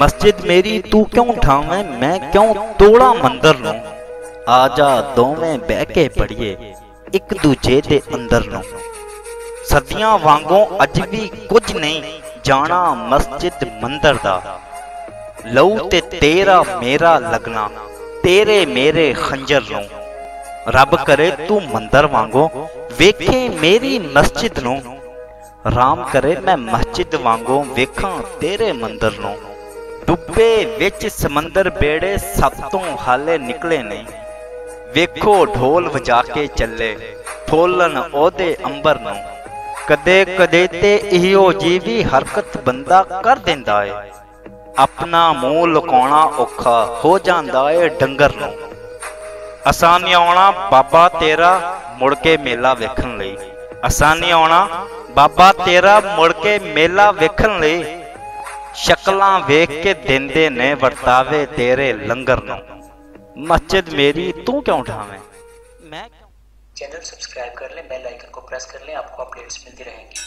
मस्जिद मेरी तू क्यों ढावे, मैं क्यों तोड़ा मंदिर नूं। आ जा दोवें बह के पढ़िए एक दूजे दे अंदर नूं। सदियां वांगों अज भी कुछ नहीं जाना मस्जिद मंदिर दा। लहू ते तेरा मेरा लगना तेरे मेरे खंजर नूं। रब करे तू मंदिर वांगों वेखे मेरी मस्जिद नूं। राम करे मैं मस्जिद वांगों वेखां तेरे मंदिर नूं। डुब्बे विच समंदर बेड़े सातों हाले निकले नहीं। वेखो ढोल वजा के चले फोलन ओदे अंबर नूं। कदे कदे ते इहो जी भी हरकत बंदा कर देंदा है। अपना मूँह लुकाउणा औखा हो जांदा है डंगर नूं। असां नहीं आउणा बाबा तेरा मुड़ के मेला वेखण लई। असां नहीं आउणा बाबा तेरा मुड़ के मेला वेखण लई। शक्लां वेख के देंदे ने वर्तावे तेरे लंगर नूं। मस्जिद मेरी तू क्यों ढावे, मैं। चैनल सब्सक्राइब कर लें, बेल आइकन को प्रेस कर लें, आपको अपडेट्स मिलती रहेंगी।